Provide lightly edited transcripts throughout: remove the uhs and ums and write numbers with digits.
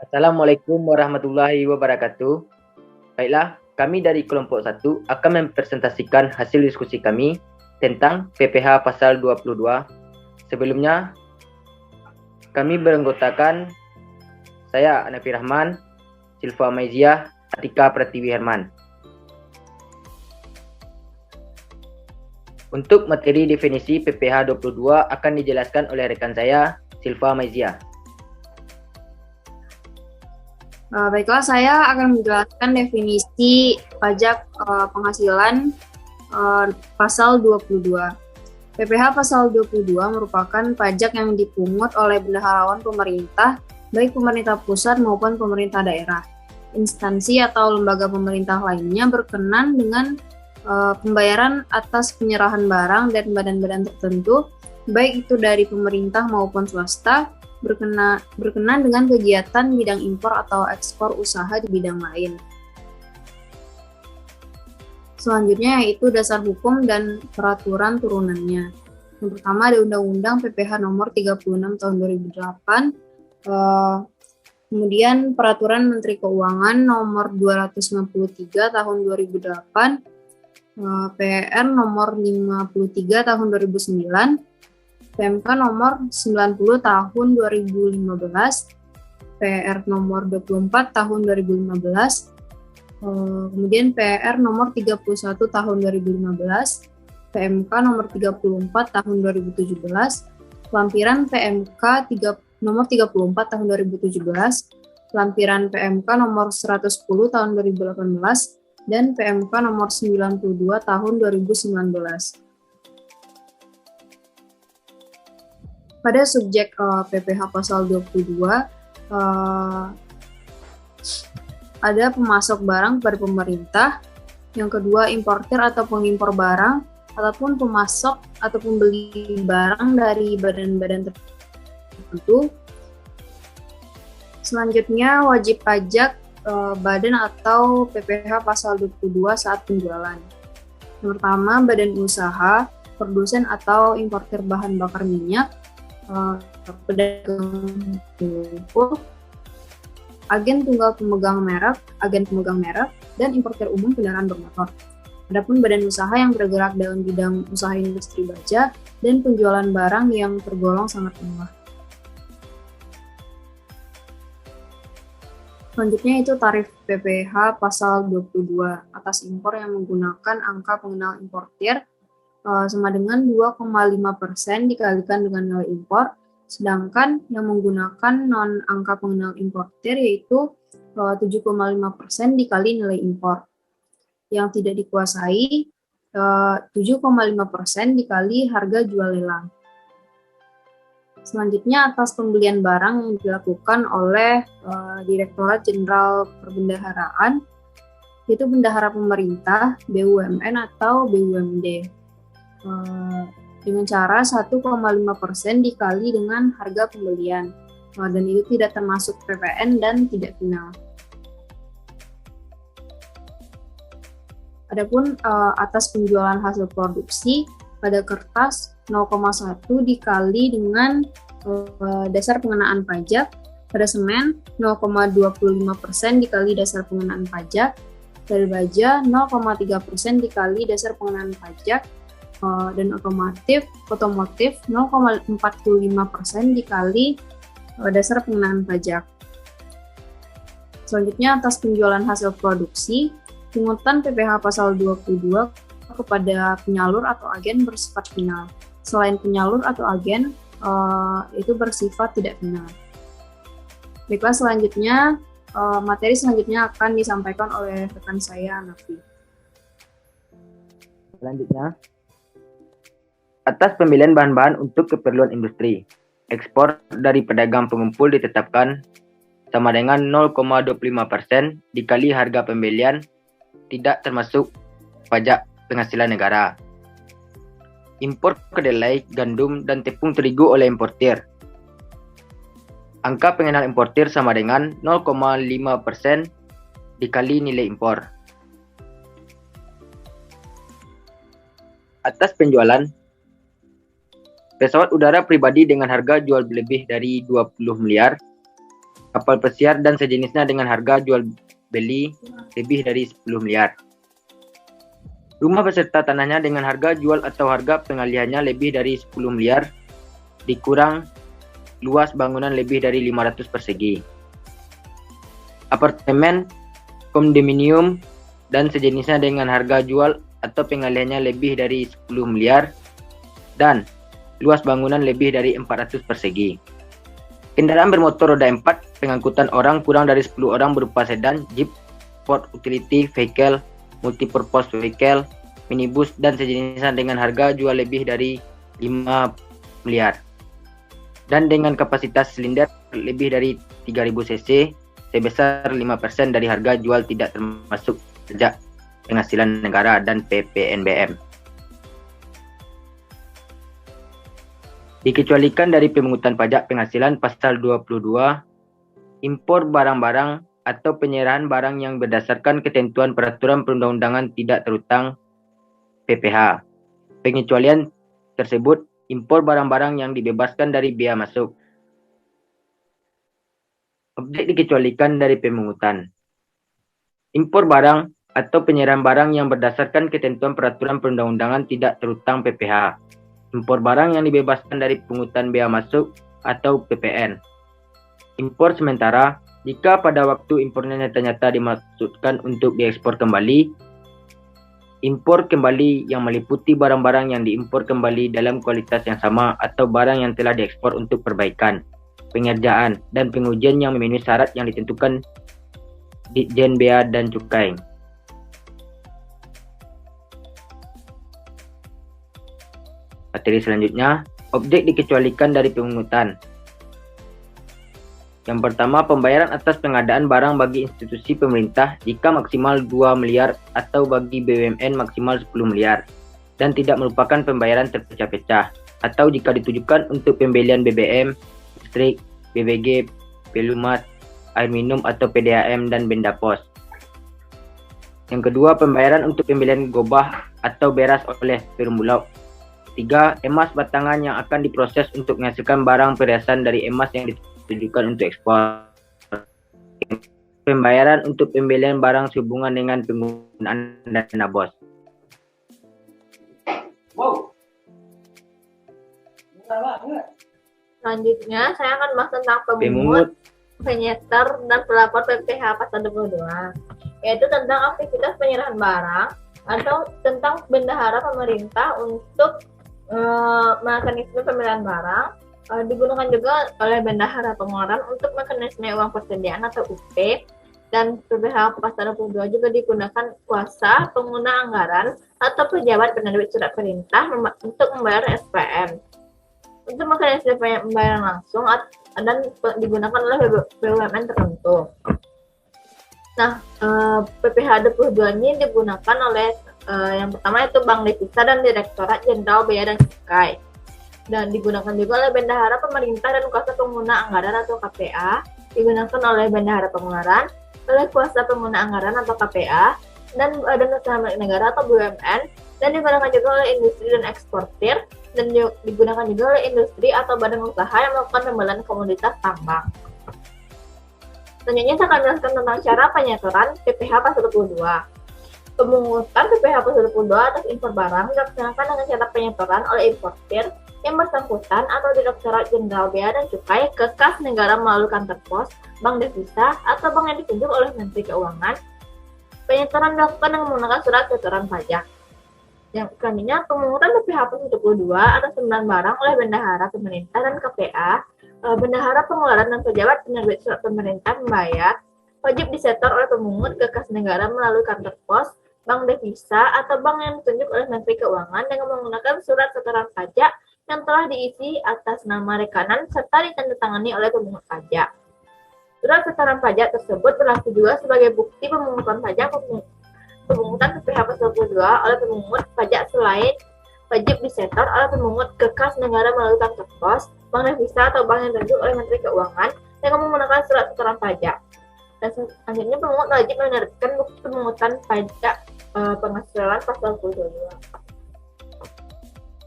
Assalamualaikum warahmatullahi wabarakatuh. Baiklah, kami dari kelompok 1 akan mempresentasikan hasil diskusi kami tentang PPH pasal 22. Sebelumnya, kami beranggotakan saya Anafi Rahman, Silva Maiziah, Atika Pratiwi Herman. Untuk materi definisi PPH 22 akan dijelaskan oleh rekan saya, Silva Maiziah. Baiklah, saya akan menjelaskan definisi pajak penghasilan pasal 22. PPH pasal 22 merupakan pajak yang dipungut oleh bendaharawan pemerintah, baik pemerintah pusat maupun pemerintah daerah. Instansi atau lembaga pemerintah lainnya berkenan dengan pembayaran atas penyerahan barang dan badan-badan tertentu, baik itu dari pemerintah maupun swasta, berkenan dengan kegiatan bidang impor atau ekspor usaha di bidang lain. Selanjutnya yaitu dasar hukum dan peraturan turunannya. Yang pertama ada Undang-Undang PPH nomor 36 tahun 2008, kemudian Peraturan Menteri Keuangan nomor 253 tahun 2008, PR nomor 53 tahun 2009, PMK nomor 90 tahun 2015, PR nomor 24 tahun 2015, kemudian PR nomor 31 tahun 2015, PMK nomor 34 tahun 2017, lampiran PMK nomor 34 tahun 2017, lampiran PMK nomor 110 tahun 2018, dan PMK nomor 92 tahun 2019. Pada subjek PPH pasal 22, ada pemasok barang pada pemerintah, yang kedua importir atau pengimpor barang, ataupun pemasok atau pembeli barang dari badan-badan tertentu. Selanjutnya wajib pajak badan atau PPH pasal 22 saat penjualan. Yang pertama, badan usaha, produsen atau importir bahan bakar minyak, pedagang kumpul, agen tunggal pemegang merek, dan importir umum kendaraan bermotor. Adapun badan usaha yang bergerak dalam bidang usaha industri baja dan penjualan barang yang tergolong sangat murah. Selanjutnya itu tarif PPH pasal 22 atas impor yang menggunakan angka pengenal importir sama dengan 2,5% dikalikan dengan nilai impor, sedangkan yang menggunakan non angka pengenal importir yaitu 7,5% dikali nilai impor. Yang tidak dikuasai 7,5% dikali harga jual lelang. Selanjutnya atas pembelian barang yang dilakukan oleh Direktorat Jenderal Perbendaharaan, yaitu bendahara pemerintah, BUMN atau BUMD, dengan cara 1,5% dikali dengan harga pembelian, dan itu tidak termasuk PPN dan tidak final. Adapun atas penjualan hasil produksi pada kertas 0,1 dikali dengan dasar pengenaan pajak, pada semen 0,25% dikali dasar pengenaan pajak, pada baja 0,3% dikali dasar pengenaan pajak, dan otomotif 0,45% dikali dasar pengenaan pajak. Selanjutnya atas penjualan hasil produksi, pungutan PPH pasal 22 kepada penyalur atau agen bersifat final. Selain penyalur atau agen, itu bersifat tidak final. Baiklah, selanjutnya materi selanjutnya akan disampaikan oleh rekan saya, Nafi. Selanjutnya, atas pembelian bahan-bahan untuk keperluan industri, ekspor dari pedagang pengumpul ditetapkan sama dengan 0,25% dikali harga pembelian, tidak termasuk pajak penghasilan negara. Impor kedelai, gandum, dan tepung terigu oleh importir. Angka pengenal importir sama dengan 0,5% dikali nilai impor. Atas penjualan, pesawat udara pribadi dengan harga jual lebih dari 20 miliar kapal pesiar dan sejenisnya dengan harga jual beli lebih dari 10 miliar. Rumah beserta tanahnya dengan harga jual atau harga pengalihannya lebih dari 10 miliar dikurang luas bangunan lebih dari 500 persegi. Apartemen, kondominium, dan sejenisnya dengan harga jual atau pengalihannya lebih dari 10 miliar dan luas bangunan lebih dari 400 persegi. Kendaraan bermotor roda 4 pengangkutan orang kurang dari 10 orang berupa sedan, jeep, sport utility vehicle, multipurpose vehicle, minibus, dan sejenisnya dengan harga jual lebih dari 5 miliar. Dan dengan kapasitas silinder lebih dari 3000 cc sebesar 5% dari harga jual tidak termasuk pajak penghasilan negara dan PPNBM. Dikecualikan dari pemungutan pajak penghasilan pasal 22, impor barang-barang atau penyerahan barang yang berdasarkan ketentuan peraturan perundang-undangan tidak terhutang PPh. Pengecualian tersebut impor barang-barang yang dibebaskan dari biaya masuk. Objek dikecualikan dari pemungutan. Impor barang atau penyerahan barang yang berdasarkan ketentuan peraturan perundang-undangan tidak terhutang PPh. Impor barang yang dibebaskan dari pungutan bea masuk atau PPN. Impor sementara, jika pada waktu impornya nyata-nyata dimaksudkan untuk diekspor kembali. Impor kembali yang meliputi barang-barang yang diimpor kembali dalam kualitas yang sama atau barang yang telah diekspor untuk perbaikan, pengerjaan, dan pengujian yang memenuhi syarat yang ditentukan Ditjen Bea dan Cukai. Materi selanjutnya, objek dikecualikan dari pemungutan. Yang pertama, pembayaran atas pengadaan barang bagi institusi pemerintah jika maksimal 2 miliar atau bagi BUMN maksimal 10 miliar dan tidak merupakan pembayaran terpecah-pecah atau jika ditujukan untuk pembelian BBM, listrik, BBG, pelumas, air minum atau PDAM dan benda pos. Yang kedua, pembayaran untuk pembelian gobah atau beras oleh Perum Bulog. 3. Emas batangan yang akan diproses untuk menghasilkan barang perhiasan dari emas yang ditujukan untuk ekspor. Pembayaran untuk pembelian barang sehubungan dengan penggunaan dana BOS. Selanjutnya, saya akan bahas tentang pemungut, penyetor, dan pelapor PPh pasal 22, yaitu tentang aktivitas penyerahan barang atau tentang bendahara pemerintah untuk mekanisme pemilihan barang. Digunakan juga oleh bendahara pengeluaran untuk mekanisme uang persediaan atau UP, dan PPh pasal 22 juga digunakan kuasa pengguna anggaran atau pejabat penerbit surat perintah untuk membayar SPM. Untuk mekanisme pembayaran langsung dan digunakan oleh BUMN tertentu. Nah, PPh 22 ini digunakan oleh yang pertama itu Bank Devisa dan Direktorat Jenderal Bea dan Cukai. Dan digunakan juga oleh bendahara pemerintah dan kuasa pengguna anggaran atau KPA, digunakan oleh bendahara pengeluaran, oleh kuasa pengguna anggaran atau KPA, dan badan usaha milik negara atau BUMN, dan digunakan juga oleh industri dan eksportir, dan digunakan juga oleh industri atau badan usaha yang melakukan pembelian komoditas tambang. Selanjutnya saya akan jelaskan tentang cara penyetoran PPh pasal 22. Pemungutan PPh pasal 22 atas impor barang dilaksanakan dengan cara penyetoran oleh importir yang bersangkutan atau Direktorat Jenderal Bea dan Cukai ke kas negara melalui kantor pos, Bank Devisa, atau bank yang ditunjuk oleh Menteri Keuangan. Penyetoran dilakukan dengan menggunakan surat setoran pajak. Yang selanjutnya, pemungutan PPh pasal 22 atas sembilan barang oleh bendahara pemerintah dan KPA, bendahara pengeluaran dan pejabat penerbit surat pemerintah membayar, wajib disetor oleh pemungut ke kas negara melalui kantor pos, Bank Devisa, atau bank yang ditunjuk oleh Menteri Keuangan dengan menggunakan surat setoran pajak yang telah diisi atas nama rekanan serta ditandatangani oleh pemungut pajak. Surat setoran pajak tersebut berlaku juga sebagai bukti pemungutan pajak pemungutan PPh pasal 22 oleh pemungut pajak selain wajib disetor oleh pemungut ke kas negara melalui kantor pos, Bank Devisa, atau bank yang ditunjuk oleh Menteri Keuangan dengan menggunakan surat setoran pajak. Dan selanjutnya pemungut wajib menerbitkan bukti pemungutan pajak penghasilan pasal 22.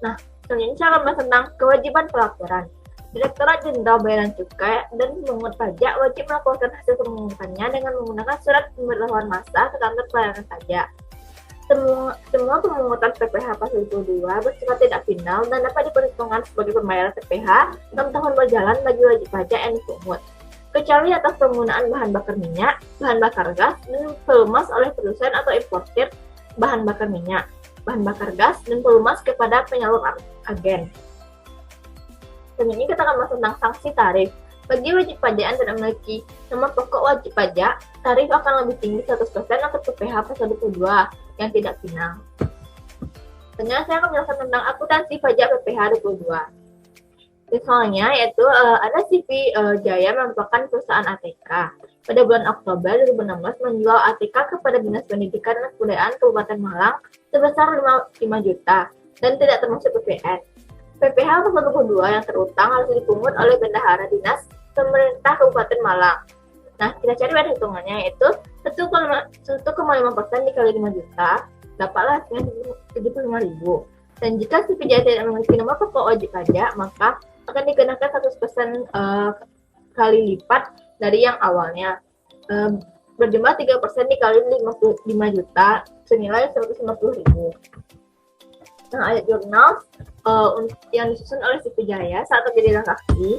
Nah, selanjutnya saya akan bahas tentang kewajiban pelaporan. Direktorat Jenderal Bea dan Cukai dan pemungut pajak wajib melaporkan hasil pemungutannya dengan menggunakan surat pemberitahuan massa ke kantor pelayanan pajak. Semua pemungutan PPh pasal 22 bersifat tidak final dan dapat diperhitungkan sebagai pembayaran PPh dalam tahun berjalan bagi wajib pajak yang dipungut, kecuali atas penggunaan bahan bakar minyak, bahan bakar gas, dan pelumas oleh produsen atau importir bahan bakar minyak, bahan bakar gas, dan pelumas kepada penyalur agen. Selanjutnya kita akan bahas tentang sanksi tarif. Bagi wajib pajak yang tidak memiliki nomor pokok wajib pajak, tarif akan lebih tinggi 100% atau PPh pasal 22 yang tidak final. Selanjutnya saya akan menjelaskan tentang akuntansi pajak PPh 22. Misalnya yaitu ada CV Jaya merupakan perusahaan ATK. Pada bulan Oktober 2016 menjual ATK kepada Dinas Pendidikan dan Kebudayaan Kabupaten Malang sebesar 5 juta dan tidak termasuk PPN. PPh pasal 22 yang terutang harus dipungut oleh bendahara Dinas Pemerintah Kabupaten Malang. Nah, kita cari pada hitungannya yaitu 1,5% dikali 5 juta, dapatlah hasilnya 75.000. Dan jika si penjahit tidak memiliki nomor pokok wajib pajak, maka akan dikenakan 100% kali lipat dari yang awalnya. Berjumlah 3% dikali 5 juta, senilai 150.000. Nah, ayat jurnal yang disusun oleh si Jaya saat terjadi transaksi,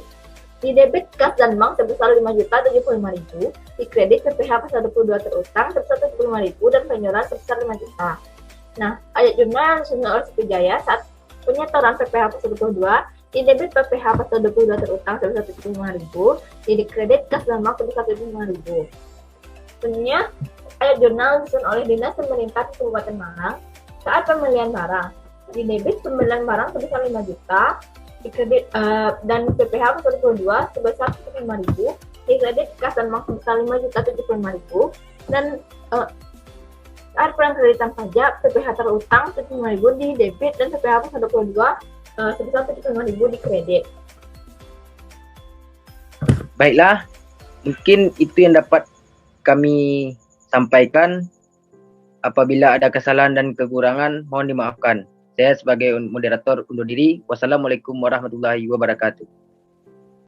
di debit kas dan bank sebesar 5.075.000, di kredit PPh pasal 22 terutang sebesar 75.000 dan penjualan sebesar 5 juta. Nah, ayat jurnal yang disusun oleh si Jaya saat penyetoran PPh pasal 22, di debit PPh pasal 22 terutang sebesar 75.000, di kredit kas dan bank sebesar 75.000. Selanjutnya, ayat jurnal disusun oleh Dinas Pemerintah Kabupaten Malang saat pembelian barang. Di debit pembelian barang sebesar 5 juta, di kredit dan PPh pasal 22 sebesar 75.000, di kredit kas dan bank sebesar 5.075.000, dan saat perkreditan pajak PPh terutang 75.000 di debit dan PPh pasal 22 sebesar 75.000 di kredit. Baiklah, mungkin itu yang dapat kami sampaikan. Apabila ada kesalahan dan kekurangan, mohon dimaafkan. Saya sebagai moderator undur diri. Wassalamualaikum warahmatullahi wabarakatuh.